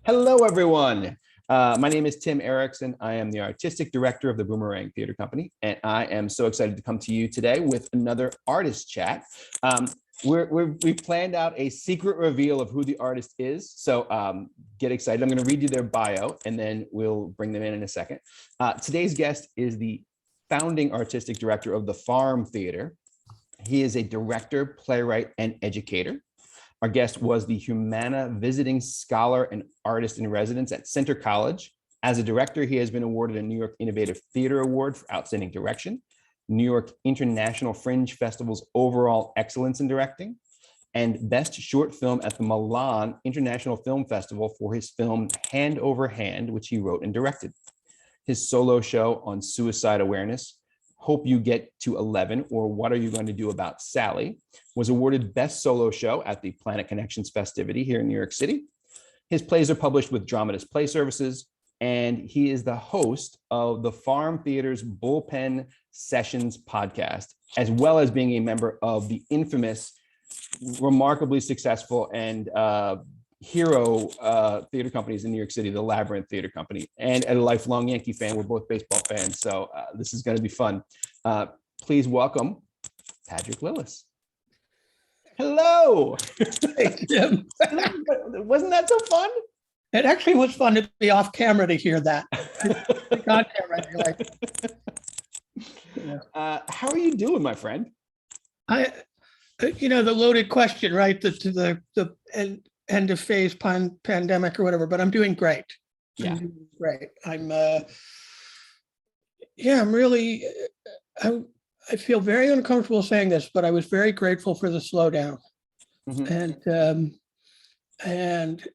Hello, everyone. My name is Tim Errickson. I am the artistic director of the Boomerang Theater Company, and I am so excited to come to you today with another artist chat. We planned out a secret reveal of who the artist is, so get excited. I'm going to read you their bio, and then we'll bring them in a second. Today's guest is the founding artistic director of the Farm Theater. He is a director, playwright, and educator. Our guest was the Humana Visiting Scholar and Artist in Residence at Center College. As a director, he has been awarded a New York Innovative Theater Award for Outstanding Direction, New York International Fringe Festival's Overall Excellence in Directing, and Best Short Film at the Milan International Film Festival for his film Hand Over Hand, which he wrote and directed. His solo show on suicide awareness, Hope You Get to 11, or What Are You Going to Do About Sally, was awarded Best Solo Show at the Planet Connections festivity here in New York City. His plays are published with Dramatist Play Services, and he is the host of the Farm Theater's Bullpen Sessions podcast, as well as being a member of the infamous, remarkably successful, and hero theater companies in New York City, the Labyrinth Theater Company, and a lifelong Yankee fan. We're both baseball fans, so this is going to be fun. Please welcome Padraic Lillis. Hello. Hey, Jim. Wasn't that so fun? It actually was fun to be off camera to hear that. On camera, you're like, how are you doing, my friend? The loaded question, right? The end of phase pandemic or whatever, but I'm doing great. Yeah. I'm doing great. I'm really, I feel very uncomfortable saying this, but I was very grateful for the slowdown. Mm-hmm. And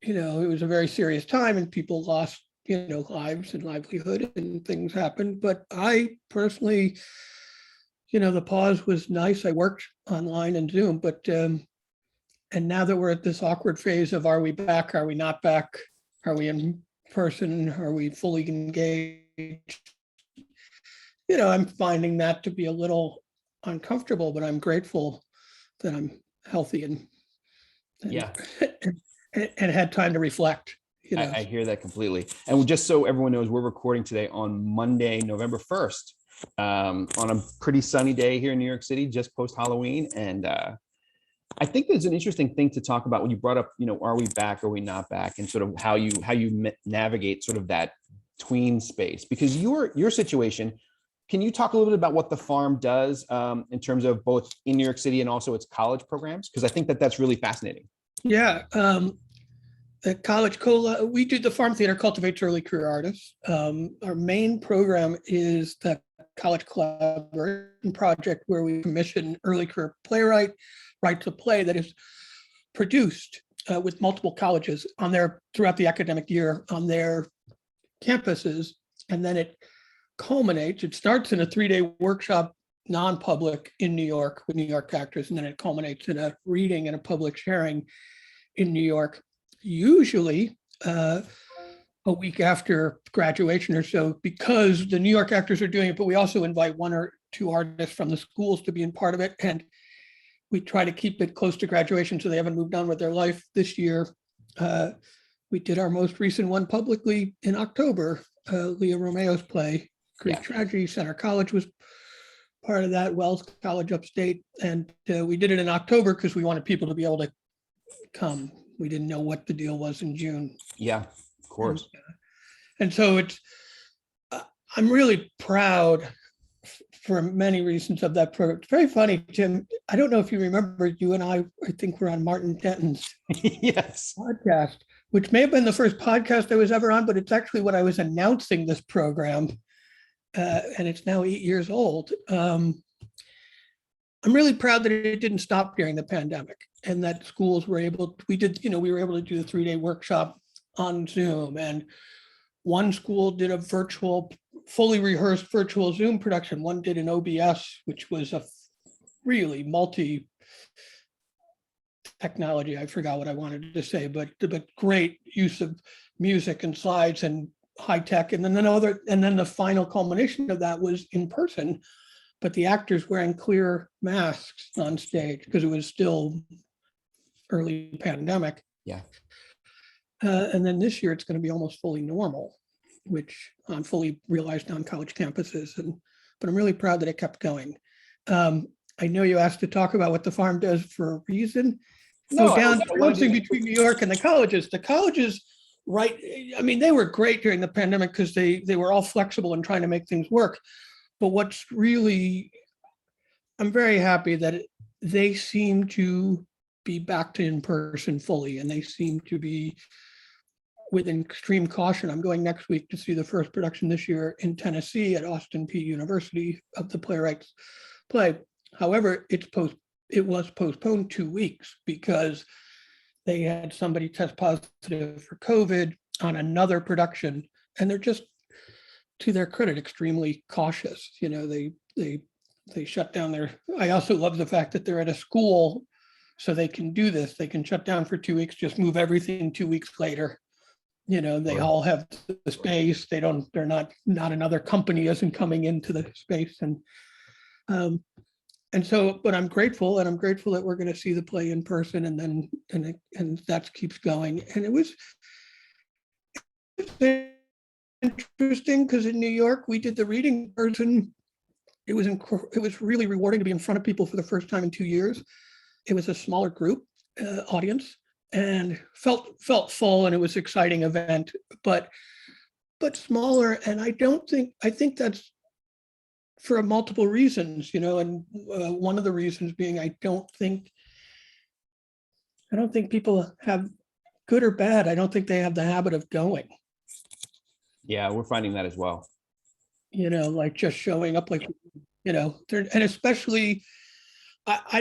it was a very serious time and people lost, lives and livelihood and things happened. But I personally, the pause was nice. I worked online and Zoom, but and now that we're at this awkward phase of are we back, are we not back, are we in person, are we fully engaged? I'm finding that to be a little uncomfortable, but I'm grateful that I'm healthy and had time to reflect. I hear that completely. And just so everyone knows, we're recording today on Monday, November 1st, on a pretty sunny day here in New York City, just post Halloween. And I think there's an interesting thing to talk about when you brought up, are we back, are we not back, and sort of how you navigate sort of that tween space, because your situation. Can you talk a little bit about what the Farm does in terms of both in New York City and also its college programs? Because I think that's really fascinating. Yeah, the college we do the Farm Theater cultivates early career artists. Our main program is the college collaboration project, where we commission early career playwright writes a play that is produced with multiple colleges throughout the academic year on their campuses, and then it starts in a 3-day workshop, non-public in New York with New York actors, and then it culminates in a reading and a public sharing in New York, usually a week after graduation or so, because the New York actors are doing it, but we also invite 1 or 2 artists from the schools to be in part of it, and we try to keep it close to graduation so they haven't moved on with their life. This year, we did our most recent one publicly in October, Leah Romeo's play, Greek Tragedy. Center College was part of that, Wells College upstate. And we did it in October because we wanted people to be able to come. We didn't know what the deal was in June. Yeah, of course. And so I'm really proud for many reasons of that program. It's very funny, Tim. I don't know if you remember, you and I think we're on Martin Denton's podcast, which may have been the first podcast I was ever on, but it's actually when I was announcing this program. And it's now 8 years old. I'm really proud that it didn't stop during the pandemic, and that schools were able. We were able to do the 3-day workshop on Zoom, and one school did a fully rehearsed virtual Zoom production. One did an OBS, which was a really multi-technology. I forgot what I wanted to say, but great use of music and slides and high tech, and then the final culmination of that was in person, but the actors wearing clear masks on stage because it was still early pandemic. Yeah. And then this year it's going to be almost fully normal, which I'm fully realized on college campuses. But I'm really proud that it kept going. I know you asked to talk about what the farm does for a reason. No, Down I to wanted one thing to- between New York and the colleges. The colleges, right? I mean, they were great during the pandemic because they were all flexible and trying to make things work. But what's really, I'm very happy that they seem to be back to in person fully, and they seem to be with extreme caution. I'm going next week to see the first production this year in Tennessee at Austin Peay University of the Playwrights play. However, it was postponed 2 weeks because they had somebody test positive for COVID on another production, and they're just, to their credit, extremely cautious. You know, they shut down their. I also love the fact that they're at a school, so they can do this. They can shut down for 2 weeks, just move everything 2 weeks later. You know, they all have the space. They're not another company isn't coming into the space. And so, but I'm grateful, and I'm grateful that we're going to see the play in person, and that keeps going. And it was interesting because in New York we did the reading in person. It was really rewarding to be in front of people for the first time in 2 years. It was a smaller group audience, and felt full, and it was an exciting event, but smaller. And I think that's for multiple reasons, you know, and one of the reasons being I don't think people have, good or bad, I don't think they have the habit of going. Yeah, we're finding that as well. You know, like just showing up, like, you know, and especially I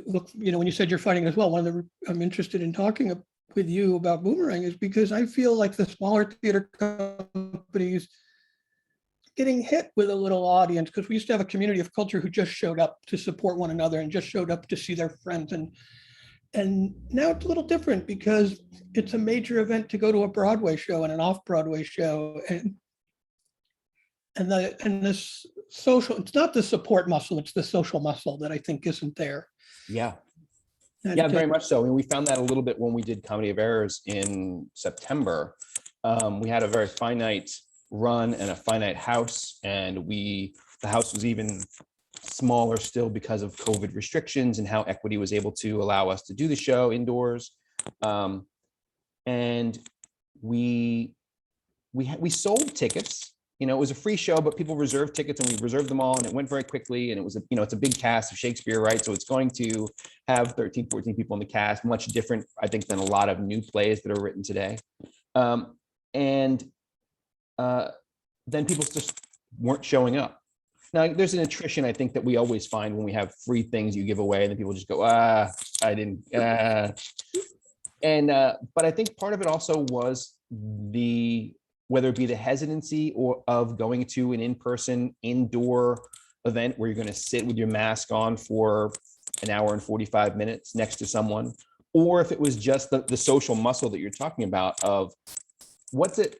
look, you know, when you said you're fighting as well, I'm interested in talking with you about Boomerang is because I feel like the smaller theater companies getting hit with a little audience, because we used to have a community of culture who just showed up to support one another and just showed up to see their friends. And now it's a little different because it's a major event to go to a Broadway show and an off-Broadway show. And this social, it's not the support muscle, it's the social muscle that I think isn't there. Yeah. And Yeah, very much so. I mean, we found that a little bit when we did Comedy of Errors in September. We had a very finite run and a finite house, and the house was even smaller still because of COVID restrictions and how Equity was able to allow us to do the show indoors. And we sold tickets. You know, it was a free show, but people reserved tickets, and we reserved them all, and it went very quickly. And it was it's a big cast of Shakespeare, right? So it's going to have 13, 14 people in the cast, much different, I think, than a lot of new plays that are written today. Then people just weren't showing up. Now, there's an attrition, I think, that we always find when we have free things you give away, and then people just go, I didn't. But I think part of it also was whether it be the hesitancy of going to an in-person indoor event where you're going to sit with your mask on for an hour and 45 minutes next to someone, or if it was just the social muscle that you're talking about of what's it.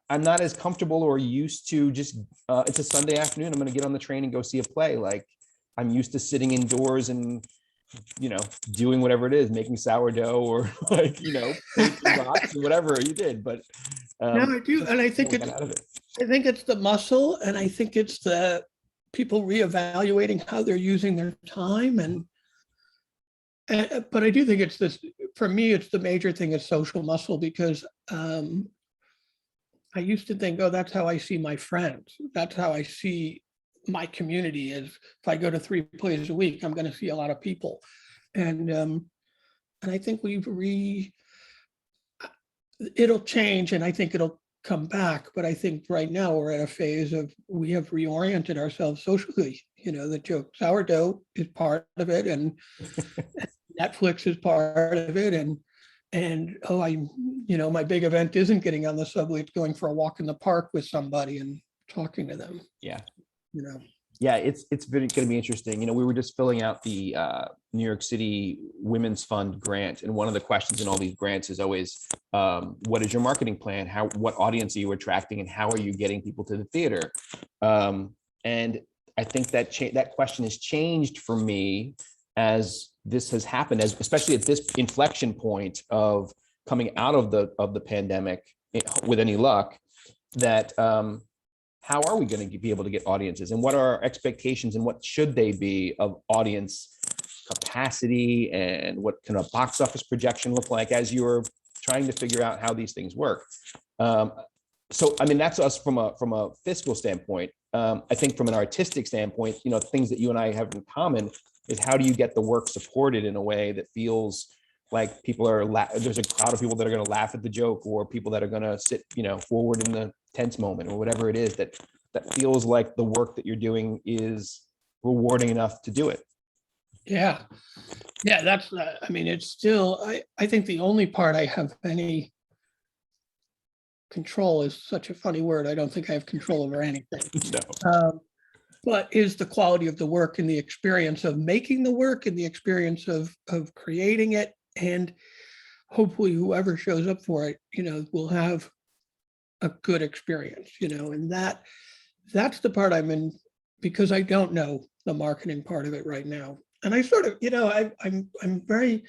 I'm not as comfortable or used to just, it's a Sunday afternoon, I'm going to get on the train and go see a play. Like, I'm used to sitting indoors and, doing whatever it is, making sourdough or painting rocks or whatever you did. But no, I do. And I think it's the muscle, and I think it's the people reevaluating how they're using their time. But I do think it's this, for me, it's the major thing is social muscle, because I used to think, oh, that's how I see my friends. That's how I see my community is. If I go to 3 plays a week, I'm going to see a lot of people. And I think it'll change, and I think it'll come back. But I think right now we're at a phase of, we have reoriented ourselves socially. The joke sourdough is part of it, and Netflix is part of it. And my big event isn't getting on the subway, it's going for a walk in the park with somebody and talking to them. Yeah. Yeah, it's going to be interesting. We were just filling out the New York City Women's Fund grant, and one of the questions in all these grants is always, what is your marketing plan? What audience are you attracting, and how are you getting people to the theater? And I think that question has changed for me as this has happened, especially at this inflection point of coming out of the pandemic, with any luck, that how are we going to be able to get audiences, and what are our expectations, and what should they be of audience capacity, and what can a box office projection look like as you're trying to figure out how these things work. So, I mean, that's us from a fiscal standpoint. I think from an artistic standpoint, things that you and I have in common is, how do you get the work supported in a way that feels like people are, there's a crowd of people that are going to laugh at the joke, or people that are going to sit, forward in the tense moment, or whatever it is, that feels like the work that you're doing is rewarding enough to do it. Yeah. That's, I mean, it's still, I think the only part I have any control is such a funny word. I don't think I have control over anything. No. But is the quality of the work and the experience of making the work and the experience of creating it, and hopefully whoever shows up for it, will have a good experience, and that's the part I'm in, because I don't know the marketing part of it right now. And I sort of, I'm very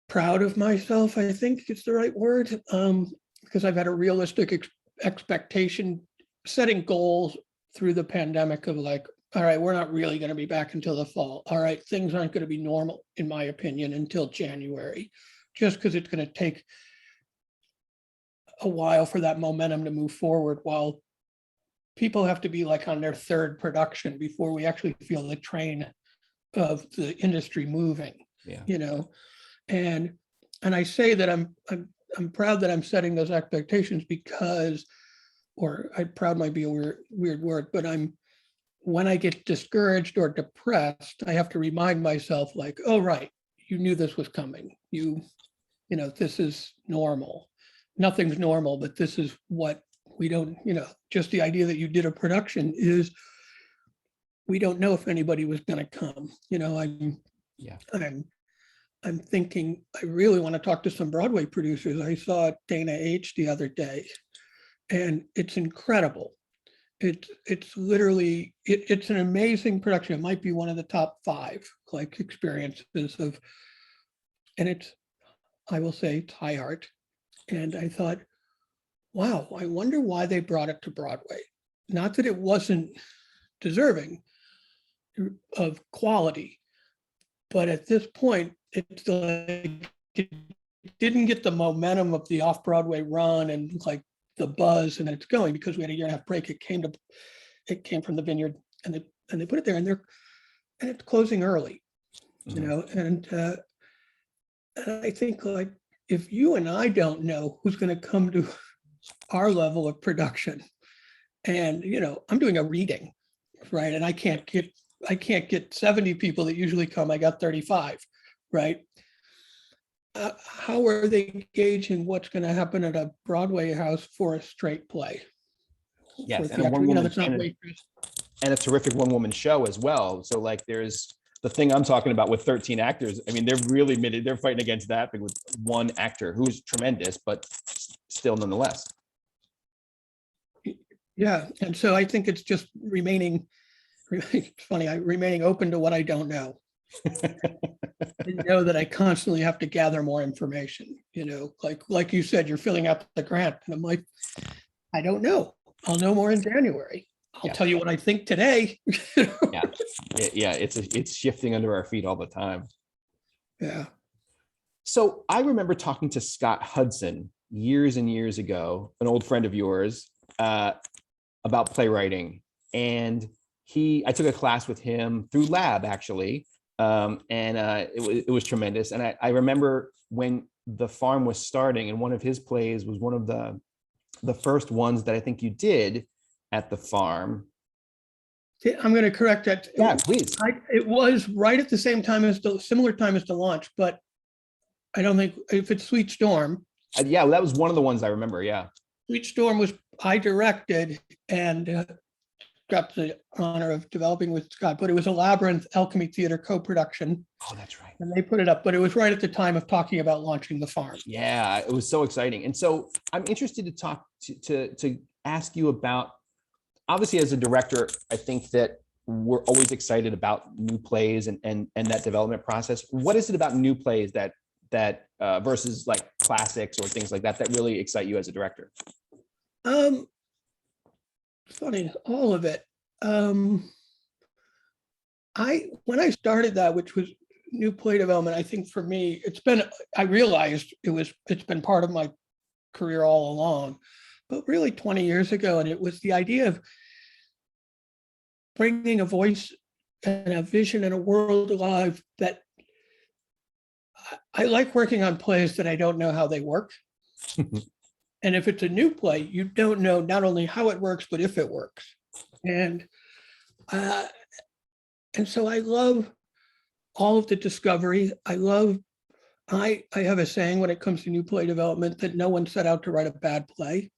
proud of myself, I think it's the right word, because I've had a realistic expectation, setting goals through the pandemic of like, all right, we're not really going to be back until the fall. All right, things aren't going to be normal, in my opinion, until January, just because it's going to take a while for that momentum to move forward, while people have to be like on their third production before we actually feel the train of the industry moving. Yeah. And I say that I'm proud that I'm setting those expectations, because, or proud might be a weird word, but when I get discouraged or depressed, I have to remind myself like, oh, right, you knew this was coming. This is normal. Nothing's normal, but this is what we don't, just the idea that you did a production is, we don't know if anybody was going to come. I'm thinking, I really want to talk to some Broadway producers. I saw Dana H the other day, and it's incredible. It's literally, it's an amazing production. It might be one of the top 5 like experiences of, and it's, I will say, it's high art. And I thought, wow, I wonder why they brought it to Broadway. Not that it wasn't deserving of quality, but at this point, it's like it didn't get the momentum of the off-Broadway run and like the buzz, and it's going, because we had a 1.5-year break. It came from the Vineyard, and they put it there, and it's closing early, and I think, like, if you and I don't know who's going to come to our level of production, and I'm doing a reading, right, and I can't get 70 people that usually come. I got 35, right? How are they gauging what's going to happen at a Broadway house for a straight play? Yes, and a terrific one-woman show as well. So like, there's the thing I'm talking about with 13 actors. I mean, they're really they're fighting against that thing with one actor who's tremendous, but still nonetheless. Yeah, and so I think it's just remaining open to what I don't know. I know that I constantly have to gather more information, like you said, you're filling out the grant, and I'm like, I don't know. I'll know more in January. I'll tell you what I think today. Yeah, it's shifting under our feet all the time. Yeah. So I remember talking to Scott Hudson years and years ago, an old friend of yours, about playwriting, and I took a class with him through Lab, actually. It was tremendous. And I remember when The Farm was starting, and one of his plays was one of the first ones that I think you did at the Farm. I'm going to correct that. Yeah, please. It was right at the same time as similar time as the launch, but I don't think, if it's Sweet Storm. Yeah, that was one of the ones I remember. Yeah. Sweet Storm I directed and got the honor of developing with Scott, but it was a Labyrinth Alchemy Theater co-production. Oh, that's right. And they put it up, but it was right at the time of talking about launching The Farm. Yeah, it was so exciting. And so I'm interested to talk to ask you about, obviously as a director, I think that we're always excited about new plays and that development process. What is it about new plays that that versus like classics or things like that that really excite you as a director? Funny, all of it. When I started that, which was new play development, I think for me, I realized it's been part of my career all along, but really 20 years ago. And it was the idea of bringing a voice and a vision and a world alive that I like working on plays that I don't know how they work. And if it's a new play, you don't know not only how it works, but if it works. And so I love all of the discovery. I have a saying when it comes to new play development that no one set out to write a bad play.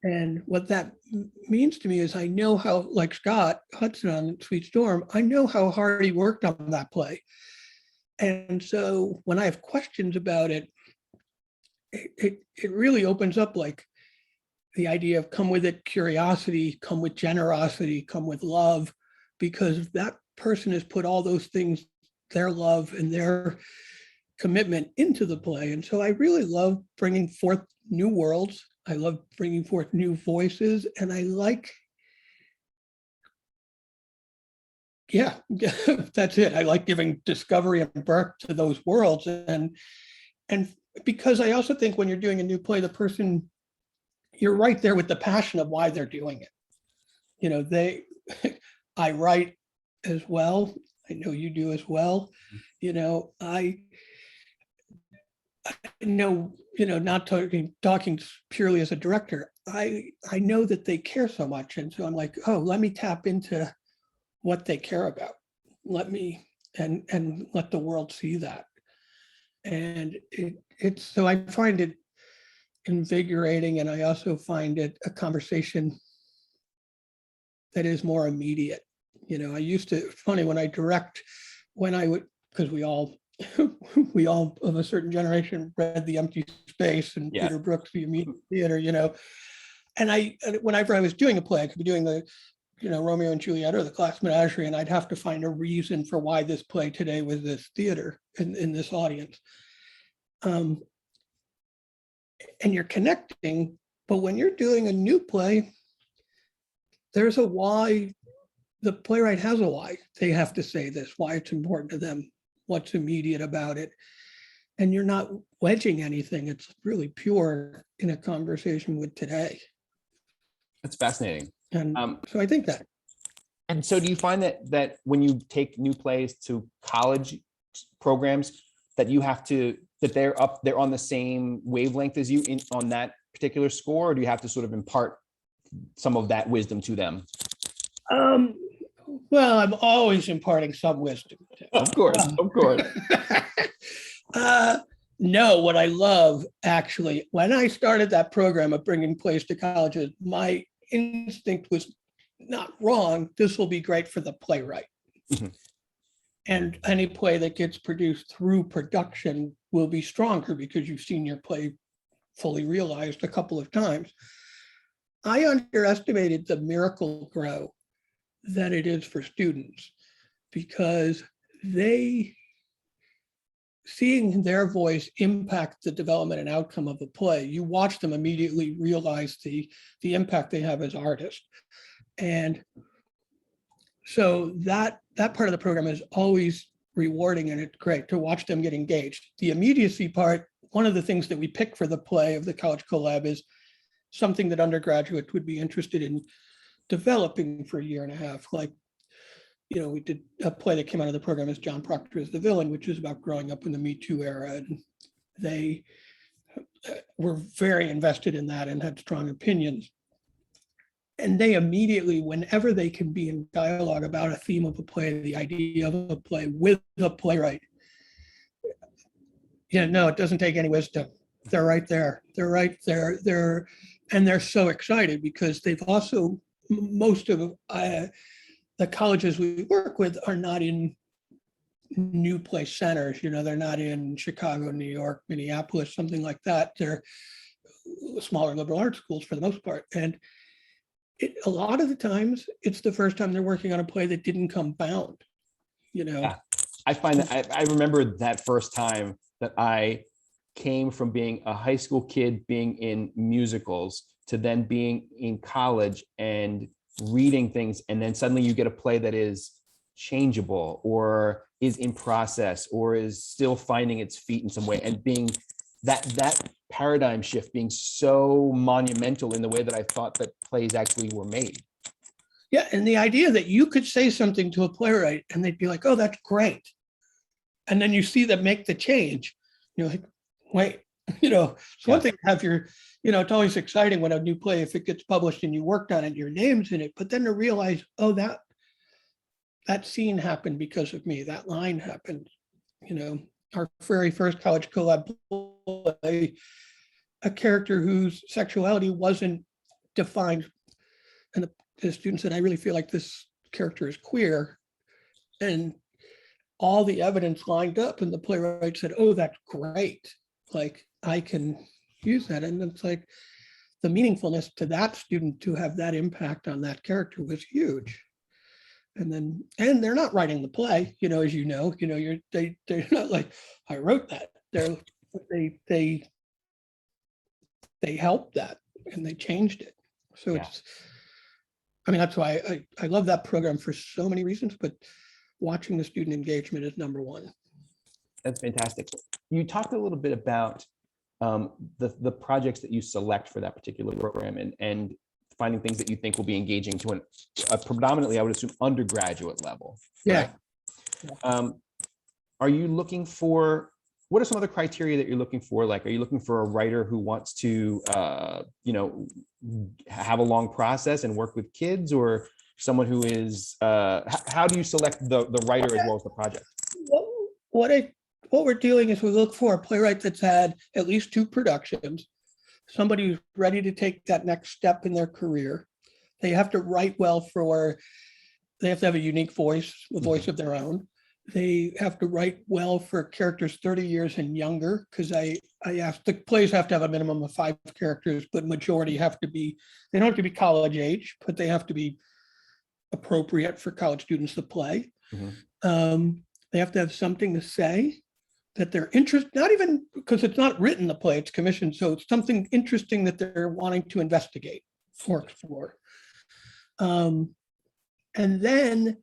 And what that means to me is I know how, like Scott Hudson on Sweet Storm, I know how hard he worked on that play. And so when I have questions about it, it really opens up like the idea of come with it curiosity, come with generosity, come with love, because that person has put all those things, their love and their commitment into the play. And so I really love bringing forth new worlds. I love bringing forth new voices. And I like, that's it. I like giving discovery and birth to those worlds. And because I also think when you're doing a new play, the person, you're right there with the passion of why they're doing it. You know, I write as well. I know you do as well. You know, I know, not talking purely as a director, I know that they care so much. And so I'm like, oh, let me tap into what they care about. Let me, and let the world see that. And it's, so I find it invigorating. And I also find it a conversation that is more immediate. You know, I used to, it's funny when I direct, because we all of a certain generation read The Empty Space and Peter Brook's The Immediate Theater, and whenever I was doing a play, I could be doing the, Romeo and Juliet or the Glass Menagerie, and I'd have to find a reason for why this play today was this theater in this audience. And you're connecting, but when you're doing a new play, there's a why. The playwright has a why. They have to say this, why it's important to them, what's immediate about it. And you're not wedging anything. It's really pure in a conversation with today. That's fascinating. And so I think that. And so do you find that when you take new plays to college programs, that you have to, that they're on the same wavelength as you on that particular score, or do you have to sort of impart some of that wisdom to them? Well, I'm always imparting some wisdom. Of course. No, what I love, actually, when I started that program of bringing plays to colleges, my instinct was not wrong. This will be great for the playwright. Mm-hmm. And any play that gets produced through production will be stronger because you've seen your play fully realized a couple of times. I underestimated the miracle grow that it is for students, because seeing their voice impact the development and outcome of the play, you watch them immediately realize the impact they have as artists. And so that part of the program is always rewarding, and it's great to watch them get engaged. The immediacy part, one of the things that we pick for the play of the College Collab is something that undergraduates would be interested in developing for a year and a half. Like, we did a play that came out of the program as John Proctor is the Villain, which is about growing up in the Me Too era. And they were very invested in that and had strong opinions. And they immediately, whenever they can be in dialogue about a theme of a play, the idea of a play with a playwright, no, it doesn't take any wisdom. They're right there. They're right there. They're so excited because they've also, most of the colleges we work with are not in new play centers. They're not in Chicago, New York, Minneapolis, something like that. They're smaller liberal arts schools for the most part. And a lot of the times, it's the first time they're working on a play that didn't come bound. Yeah. I find that I remember that first time that I came from being a high school kid, being in musicals, to then being in college and reading things. And then suddenly you get a play that is changeable or is in process or is still finding its feet in some way, and being that paradigm shift being so monumental in the way that I thought that plays actually were made. Yeah, and the idea that you could say something to a playwright and they'd be like, oh, that's great. And then you see them make the change. You're like, wait, it's one thing to have your, it's always exciting when a new play, if it gets published and you worked on it, your name's in it, but then to realize, oh, that scene happened because of me, that line happened, our very first college collab play, a character whose sexuality wasn't defined. And the student said, I really feel like this character is queer. And all the evidence lined up, and the playwright said, oh, that's great. Like, I can use that. And it's like the meaningfulness to that student to have that impact on that character was huge. And they're not writing the play, as they're not like, I wrote that. They helped that and they changed it. So that's why I love that program for so many reasons, but watching the student engagement is number one. That's fantastic. You talked a little bit about the projects that you select for that particular program and finding things that you think will be engaging to a predominantly, I would assume, undergraduate level. Yeah. Right? Are you looking for, what are some other criteria that you're looking for? Like, are you looking for a writer who wants to, have a long process and work with kids, or someone who is, how do you select the writer as well as the project? What we're doing is we look for a playwright that's had at least 2 productions, somebody who's ready to take that next step in their career. They have to write well they have to have a unique voice, a voice of their own. They have to write well for characters 30 years and younger, because I asked, the plays have to have a minimum of 5 characters, but majority they don't have to be college age, but they have to be appropriate for college students to play. They have to have something to say that they're interested, not even because it's not written, the play, it's commissioned. So it's something interesting that they're wanting to investigate or explore. And then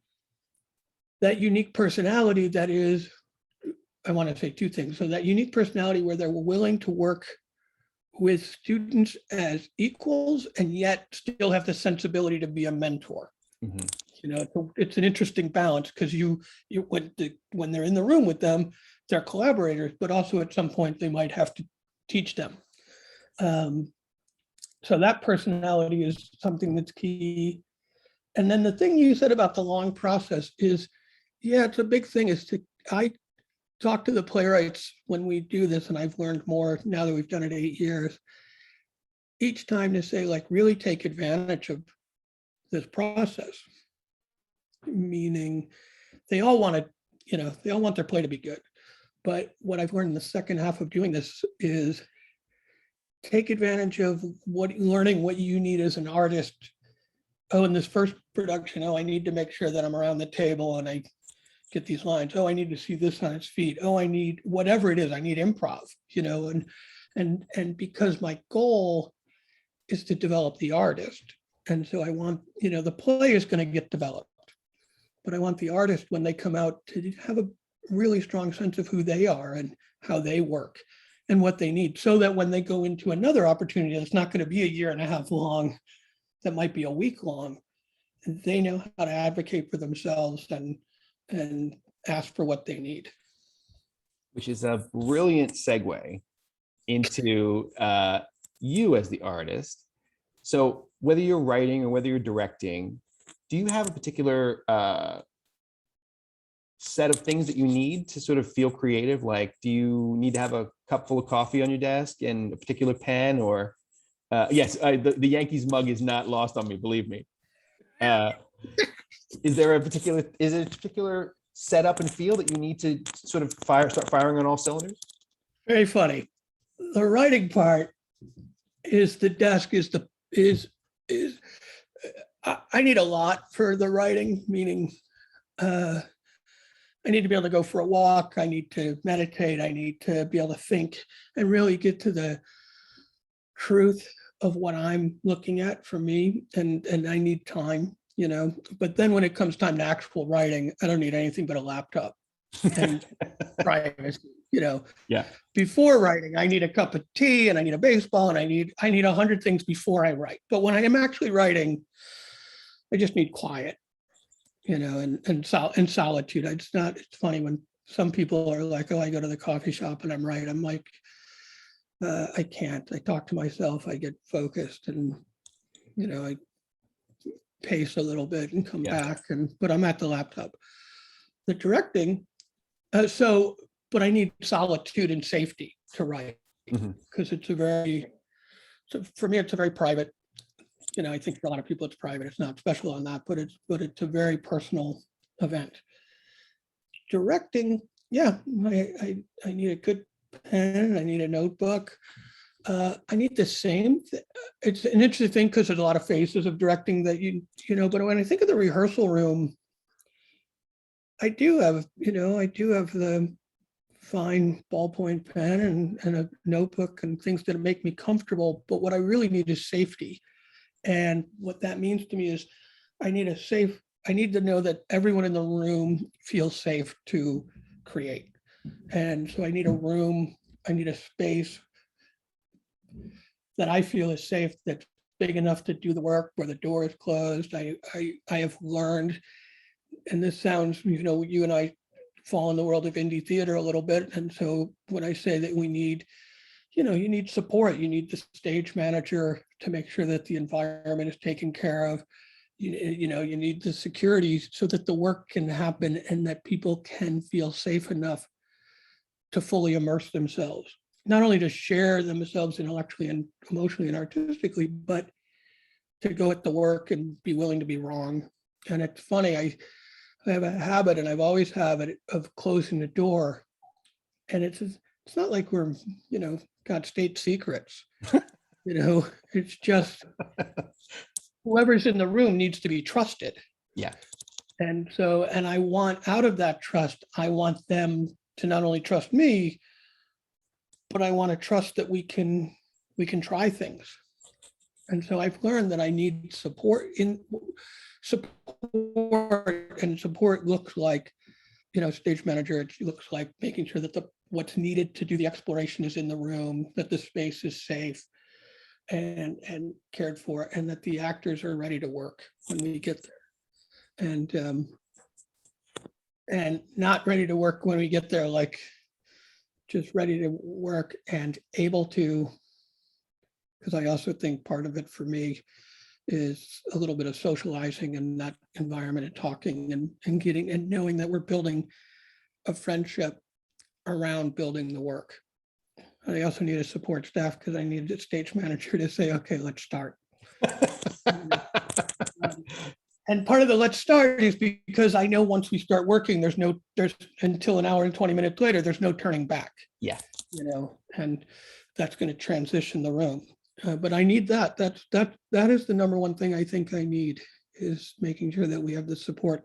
that unique personality that is, I want to say 2 things. So that unique personality where they're willing to work with students as equals and yet still have the sensibility to be a mentor. It's an interesting balance, because when they're in the room with them, they're collaborators, but also at some point they might have to teach them. So that personality is something that's key. And then the thing you said about the long process is, it's a big thing, I talk to the playwrights when we do this, and I've learned more now that we've done it 8 years, each time to say, like, really take advantage of this process. Meaning they all want their play to be good. But what I've learned in the second half of doing this is take advantage of learning what you need as an artist. Oh, in this first production, I need to make sure that I'm around the table and I get these lines. Oh, I need to see this on its feet. Oh, I need whatever it is. I need improv, and because my goal is to develop the artist. And so I want, the play is going to get developed, but I want the artist, when they come out, to have a really strong sense of who they are and how they work and what they need, so that when they go into another opportunity that's not going to be a 1.5 years long, that might be a week long, they know how to advocate for themselves and ask for what they need. Which is a brilliant segue into you as the artist. So whether you're writing or whether you're directing, do you have a particular set of things that you need to sort of feel creative? Like, do you need to have a cup full of coffee on your desk and a particular pen? Or yes, the Yankees mug is not lost on me, believe me. Is it a particular setup and feel that you need to sort of start firing on all cylinders? Very funny. The writing part is the desk I need a lot for the writing, meaning I need to be able to go for a walk. I need to meditate. I need to be able to think and really get to the truth of what I'm looking at for me. And I need time, but then when it comes time to actual writing, I don't need anything but a laptop and privacy, Yeah. Before writing, I need a cup of tea and I need a baseball and I need 100 things before I write. But when I am actually writing, I just need quiet, and solitude. It's funny when some people are like, oh, I go to the coffee shop and I'm right. I'm like, I can't. I talk to myself. I get focused and, I pace a little bit and come back. But I'm at the laptop. The directing, but I need solitude and safety to write because for me, it's a very private. I think for a lot of people it's private. It's not special on that, but it's a very personal event. Directing, yeah, I need a good pen. I need a notebook. I need the same. It's an interesting thing because there's a lot of phases of directing that But when I think of the rehearsal room, I do have the fine ballpoint pen and a notebook and things that make me comfortable. But what I really need is safety. And what that means to me is I need to know that everyone in the room feels safe to create. And so I need a room, I need a space that I feel is safe, that's big enough to do the work, where the door is closed. I have learned, and this sounds, you and I fall in the world of indie theater a little bit. And so when I say that we need, you need support, you need the stage manager to make sure that the environment is taken care of. You need the security so that the work can happen and that people can feel safe enough to fully immerse themselves, not only to share themselves intellectually and emotionally and artistically, but to go at the work and be willing to be wrong. And it's funny, I have a habit, and I've always had it, of closing the door. And it's not like we're, got state secrets. It's just whoever's in the room needs to be trusted. Yeah. And I want, out of that trust, I want them to not only trust me, but I want to trust that we can try things. And so I've learned that I need support, and support looks like, stage manager. It looks like making sure that what's needed to do the exploration is in the room, that the space is safe and cared for, and that the actors are ready to work when we get there. And not ready to work when we get there, like just ready to work and able to, because I also think part of it for me is a little bit of socializing in that environment and talking and getting and knowing that we're building a friendship around building the work. And I also need a support staff because I need a stage manager to say, okay, let's start. And part of the let's start is because I know once we start working, there's until an hour and 20 minutes later, there's no turning back. Yeah. And that's going to transition the room. But I need that. That is the number one thing I think I need, is making sure that we have the support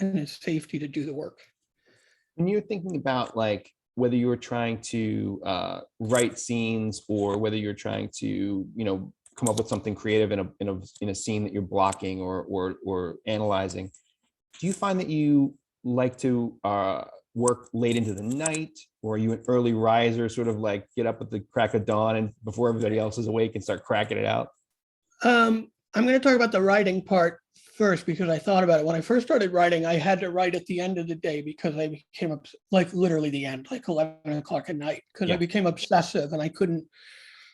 and the safety to do the work. When you're thinking about like whether you were trying to write scenes or whether you're trying to, come up with something creative in a scene that you're blocking or analyzing, do you find that you like to work late into the night, or are you an early riser, sort of like get up at the crack of dawn and before everybody else is awake and start cracking it out? I'm going to talk about the writing part first, because I thought about it. When I first started writing, I had to write at the end of the day because I became like literally the end, like 11 o'clock at night, because I became obsessive and I couldn't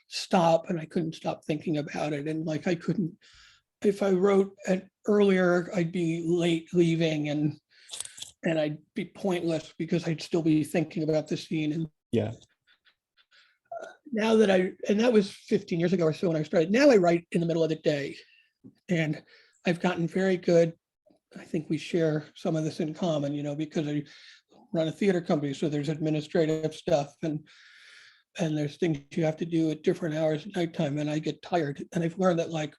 stop thinking about it. And like, I couldn't, if I wrote earlier, I'd be late leaving and I'd be pointless because I'd still be thinking about the scene. And now that and that was 15 years ago or so when I started. Now I write in the middle of the day, and I've gotten very good. I think we share some of this in common, because I run a theater company, so there's administrative stuff and there's things you have to do at different hours at nighttime, and I get tired. And I've learned that, like,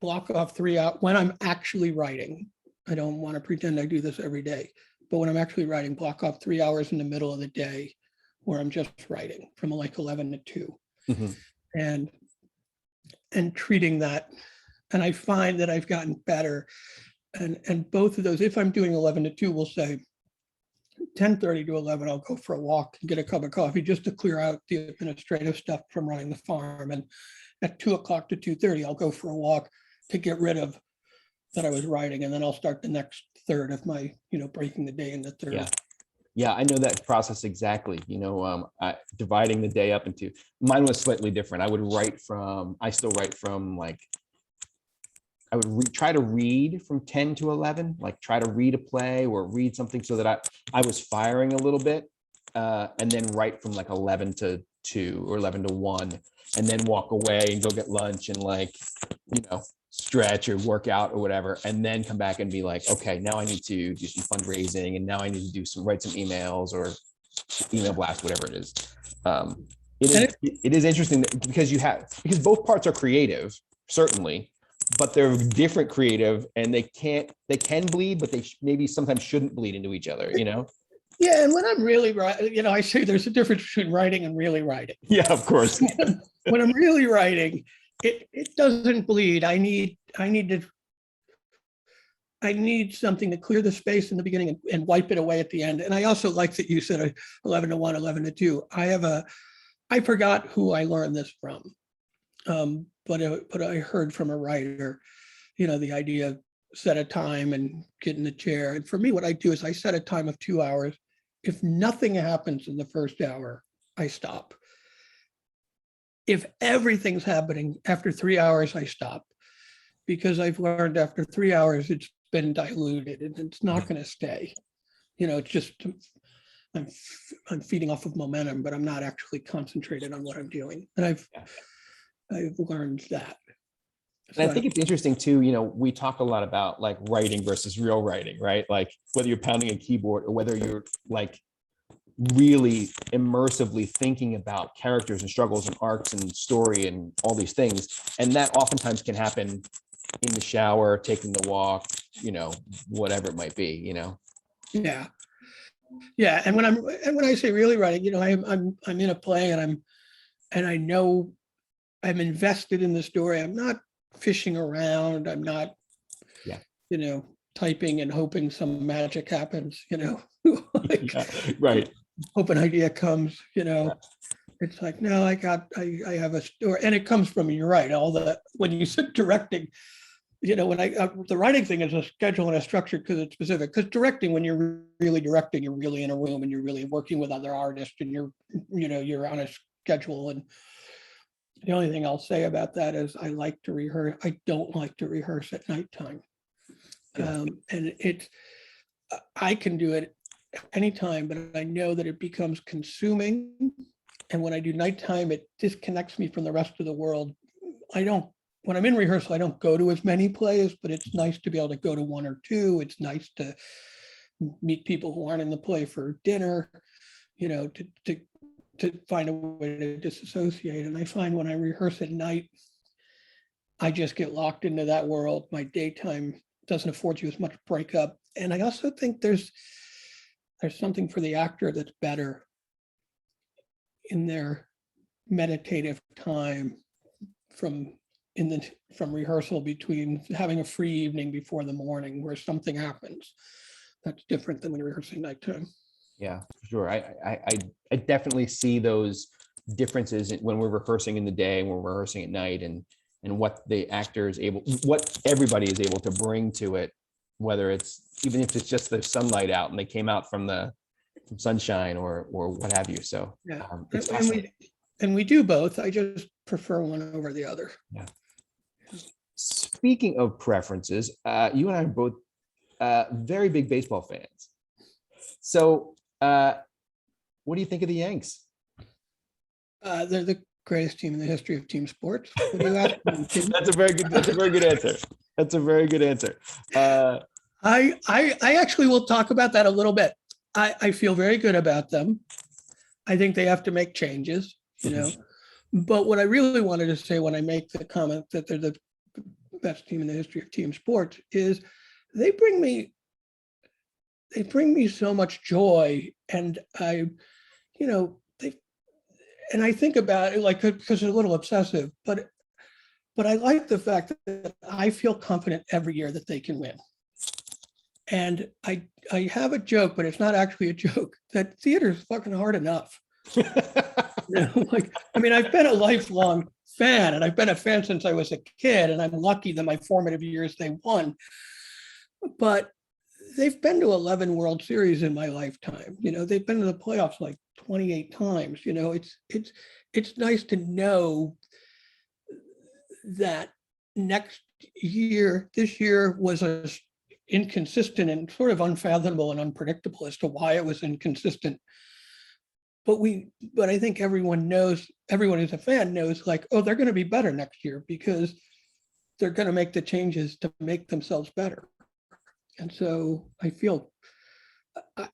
block off 3 hours when I'm actually writing. I don't want to pretend I do this every day, But when I'm actually writing, block off 3 hours in the middle of the day where I'm just writing from like 11 to 2 Mhm. and treating that. And I find that I've gotten better. And both of those, if I'm doing 11 to 2, we'll say 10:30 to 11, I'll go for a walk and get a cup of coffee just to clear out the administrative stuff from running the farm. And at 2 o'clock to 2:30, I'll go for a walk to get rid of that I was writing. And then I'll start the next third of my, breaking the day into third. Yeah. Yeah, I know that process exactly. Dividing the day up into, mine was slightly different. I still write from like, I would try to read from 10 to 11, like try to read a play or read something so that I was firing a little bit, and then write from like 11 to 2 or 11 to 1, and then walk away and go get lunch and stretch or work out or whatever, and then come back and be like, okay, now I need to do some fundraising, and now I need to write some emails or email blast, whatever it is. It is interesting because both parts are creative, certainly, but they're different creative, and they can bleed, but they maybe sometimes shouldn't bleed into each other, Yeah, and when I'm really writing, I say there's a difference between writing and really writing. Yeah, of course. When I'm really writing, it doesn't bleed. I need something to clear the space in the beginning and wipe it away at the end. And I also like that you said 11 to 1, 11 to 2. I forgot who I learned this from. But I heard from a writer, the idea of set a time and get in the chair. And for me, what I do is I set a time of 2 hours. If nothing happens in the first hour, I stop. If everything's happening after 3 hours, I stop, because I've learned after 3 hours, it's been diluted and it's not going to stay. It's just, I'm feeding off of momentum, but I'm not actually concentrated on what I'm doing. And I've learned that. And I think it's interesting too, we talk a lot about like writing versus real writing, right? Like whether you're pounding a keyboard or whether you're like really immersively thinking about characters and struggles and arcs and story and all these things. And that oftentimes can happen in the shower, taking the walk, whatever it might be, Yeah. Yeah. And when I say really writing, I'm in a play and I know I'm invested in the story. I'm not fishing around. I'm not, typing and hoping some magic happens, like, yeah, right. Hope an idea comes, it's like, no, I have a story, and it comes from, you're right. When you said directing, the writing thing is a schedule and a structure because it's specific. Because directing, when you're really directing, you're really in a room and you're really working with other artists, and you're on a schedule. And the only thing I'll say about that is I like to rehearse. I don't like to rehearse at nighttime. Yeah. And I can do it anytime, but I know that it becomes consuming. And when I do nighttime, it disconnects me from the rest of the world. When I'm in rehearsal, I don't go to as many plays, but it's nice to be able to go to one or two. It's nice to meet people who aren't in the play for dinner, to find a way to disassociate. And I find when I rehearse at night, I just get locked into that world. My daytime doesn't afford you as much breakup. And I also think there's something for the actor that's better in their meditative time from rehearsal, between having a free evening before the morning where something happens that's different than when you're rehearsing nighttime. Yeah, for sure. I definitely see those differences when we're rehearsing in the day and we're rehearsing at night, and what what everybody is able to bring to it, whether it's, even if it's just the sunlight out and they came out from sunshine or what have you. So yeah, it's fascinating. And we do both. I just prefer one over the other. Yeah. Speaking of preferences, you and I are both very big baseball fans. So what do you think of the Yanks? They're the greatest team in the history of team sports. What do you ask me, Tim? That's a very good answer. That's a very good answer. I actually will talk about that a little bit. I feel very good about them. I think they have to make changes, But what I really wanted to say when I make the comment that they're the best team in the history of team sports is they bring me they bring me so much joy. And you know, and I think about it like, because it's a little obsessive, but I like the fact that I feel confident every year that they can win. And I have a joke, but it's not actually a joke, that theater is fucking hard enough. Like, I mean, I've been a lifelong fan, and I've been a fan since I was a kid, and I'm lucky that my formative years they won. But they've been to 11 World Series in my lifetime. They've been to the playoffs like 28 times. It's nice to know that this year was inconsistent and sort of unfathomable and unpredictable as to why it was inconsistent. But I think everyone who's a fan knows, like, oh, they're going to be better next year because they're going to make the changes to make themselves better. And so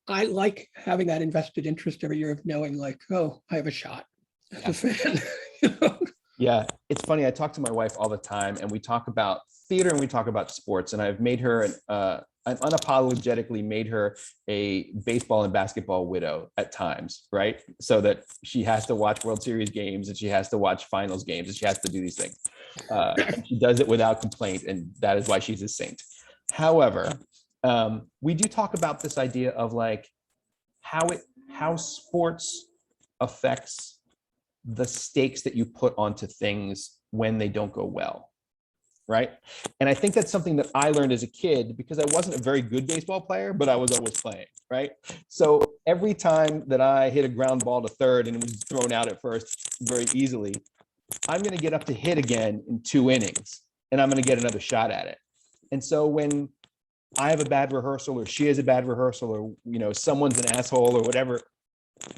I like having that invested interest every year of knowing, like, oh, I have a shot as a fan. Yeah, it's funny. I talk to my wife all the time, and we talk about theater and we talk about sports. And I've made her I've unapologetically made her a baseball and basketball widow at times, right? So that she has to watch World Series games, and she has to watch finals games, and she has to do these things. And she does it without complaint, and that is why she's a saint. However, we do talk about this idea of like how sports affects the stakes that you put onto things when they don't go well, right? And I think that's something that I learned as a kid, because I wasn't a very good baseball player, but I was always playing, right? So every time that I hit a ground ball to third and it was thrown out at first very easily, I'm going to get up to hit again in 2 innings, and I'm going to get another shot at it. And so when I have a bad rehearsal, or she has a bad rehearsal, or someone's an asshole or whatever,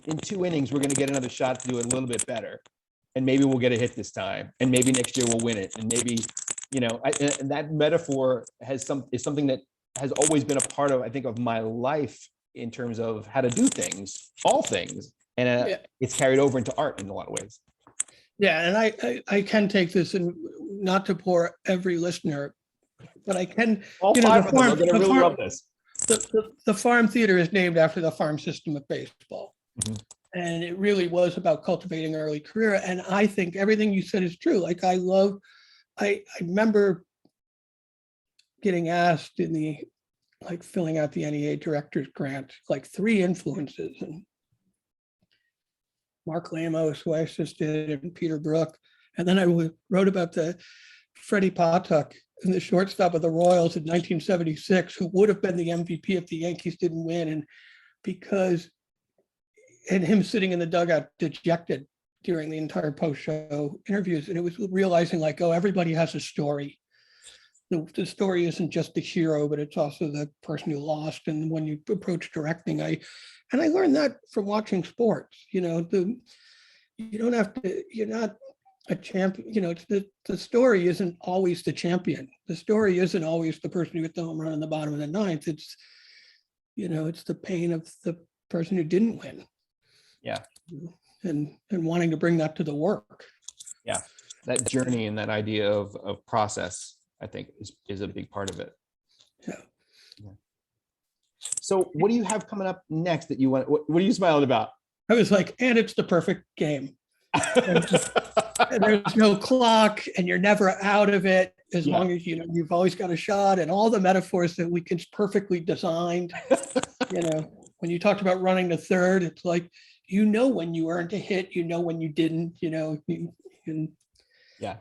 in 2 innings, we're going to get another shot to do it a little bit better. And maybe we'll get a hit this time. And maybe next year we'll win it. And maybe, and that metaphor is something that has always been a part of, I think, of my life in terms of how to do things, all things. And it's carried over into art in a lot of ways. Yeah. And I can take this, and not to bore every listener, but I can. All 5 of them are going to really love this. The farm theater is named after the farm system of baseball. Mm-hmm. And it really was about cultivating an early career. And I think everything you said is true. Like, I remember getting asked filling out the NEA director's grant, like 3 influences, and Mark Lamos, who I assisted, and Peter Brook. And then I wrote about the Freddie Patuk, and the shortstop of the Royals in 1976, who would have been the MVP if the Yankees didn't win. And him sitting in the dugout dejected during the entire post-show interviews. And it was realizing, like, oh, everybody has a story. The story isn't just the hero, but it's also the person who lost. And when you approach directing, I learned that from watching sports. You don't have to, you're not a champion. It's the story isn't always the champion. The story isn't always the person who hit the home run in the bottom of the ninth. It's the pain of the person who didn't win. Yeah. And wanting to bring that to the work. Yeah. That journey and that idea of process, I think, is a big part of it. Yeah. So what do you have coming up next that you want? What are you smiling about? I was like, and it's the perfect game. And there's no clock, and you're never out of it as long as you've always got a shot, and all the metaphors that we can perfectly designed. When you talked about running to third, it's like, when you earned a hit, when you didn't, Yeah.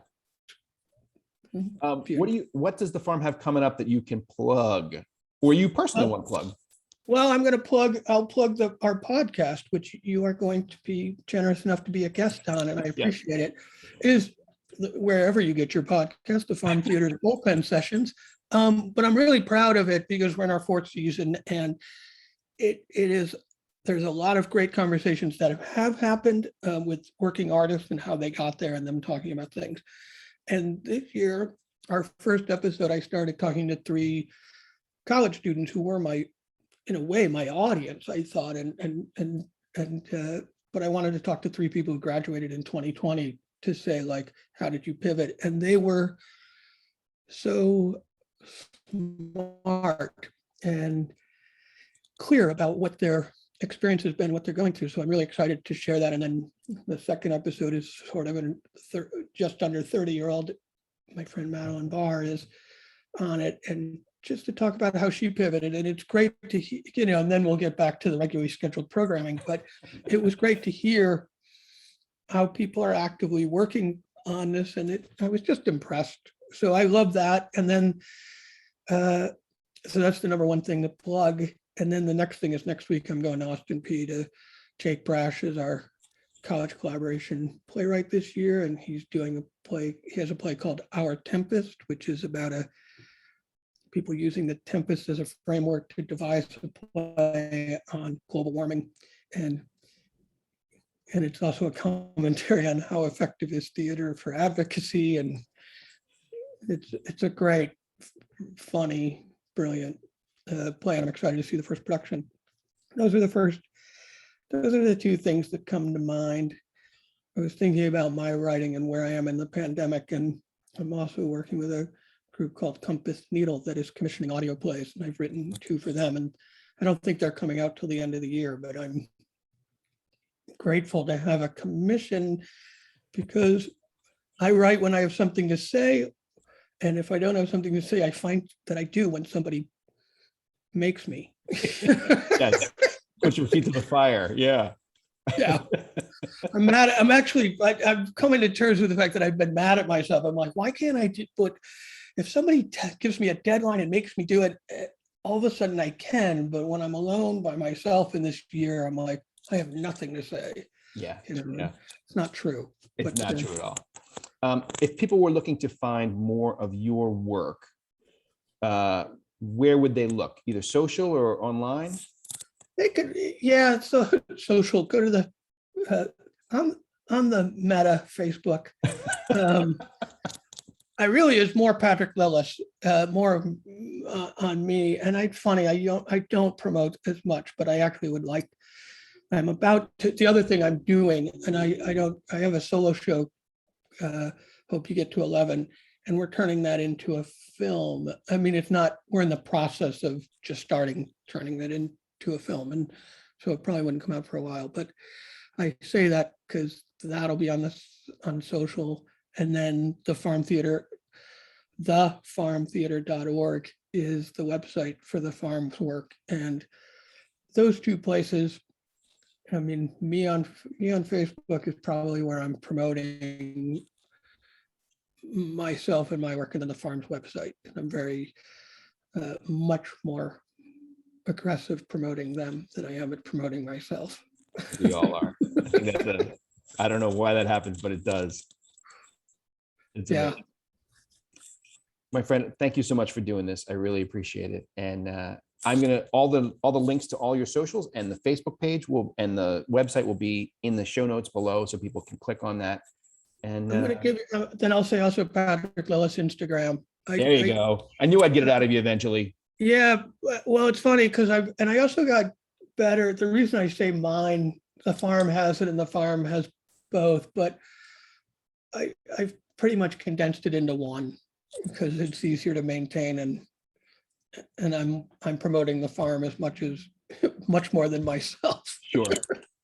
What does the farm have coming up that you can plug, or you personally want to plug? Well, I'll plug our podcast, which you are going to be generous enough to be a guest on, and I appreciate it. Is wherever you get your podcast, the Farm Theater Bullpen Sessions. But I'm really proud of it because we're in our 4th season, and there's a lot of great conversations that have happened with working artists and how they got there, and them talking about things. And this year, our first episode, I started talking to 3 college students who were in a way, my audience, I thought, but I wanted to talk to 3 people who graduated in 2020 to say, like, how did you pivot? And they were so smart, and clear about what their experience has been, what they're going through. So I'm really excited to share that. And then the second episode is sort of a just under 30-year-old. My friend Madeline Barr is on it, and just to talk about how she pivoted. And it's great to hear, and then we'll get back to the regularly scheduled programming, but it was great to hear how people are actively working on this. And I was just impressed. So I love that. And then, so that's the number one thing to plug. And then the next thing is next week, I'm going to Austin P to Jake Brash is our college collaboration playwright this year. And he's doing a play. He has a play called Our Tempest, which is about people using the tempest as a framework to devise a play on global warming. And it's also a commentary on how effective is theater for advocacy. And it's a great, funny, brilliant play. And I'm excited to see the first production. Those are the two things that come to mind. I was thinking about my writing and where I am in the pandemic. And I'm also working with a group called Compass Needle that is commissioning audio plays. And I've written 2 for them. And I don't think they're coming out till the end of the year, but I'm grateful to have a commission because I write when I have something to say. And if I don't have something to say, I find that I do when somebody makes me. Yes. Put your feet to the fire. Yeah. Yeah. I'm coming to terms with the fact that I've been mad at myself. I'm like, why can't I if somebody gives me a deadline and makes me do it, all of a sudden I can, but when I'm alone by myself in this year, I'm like, I have nothing to say. Yeah. Yeah. It's not true. It's not true at all. If people were looking to find more of your work, where would they look? Either social or online? They could, so social, go to the, on the Meta Facebook. I really is more Padraic Lillis, more on me. And it's funny, I don't promote as much, but I actually would like, I'm about to, the other thing I'm doing, and I have a solo show, Hope You Get to 11, and we're turning that into a film. I mean, we're in the process of just turning that into a film. And so it probably wouldn't come out for a while, but I say that because that'll be on social. And then the Farm Theater, thefarmtheater.org is the website for the farm's work. And those 2 places, I mean, me on Facebook is probably where I'm promoting myself and my work, and then the farm's website. And I'm very much more aggressive promoting them than I am at promoting myself. We all are. I think I don't know why that happens, but it does. It's amazing. My friend, thank you so much for doing this. I really appreciate it. And I'm gonna all the links to all your socials and the Facebook page and the website will be in the show notes below, so people can click on that. And I'm gonna give you, then I'll say also Padraic Lillis Instagram. There you go. I knew I'd get it out of you eventually. Yeah, well, it's funny because I also got better. The reason I say mine, the farm has it and the farm has both, but I've pretty much condensed it into one because it's easier to maintain, and I'm promoting the farm as much more than myself. Sure.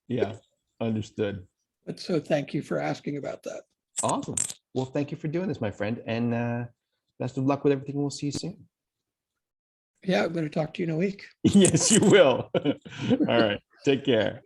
Yeah, understood. But so thank you for asking about that. Awesome. Well, thank you for doing this, my friend, and best of luck with everything. We'll see you soon. Yeah, I'm going to talk to you in a week. Yes, you will. All right. Take care.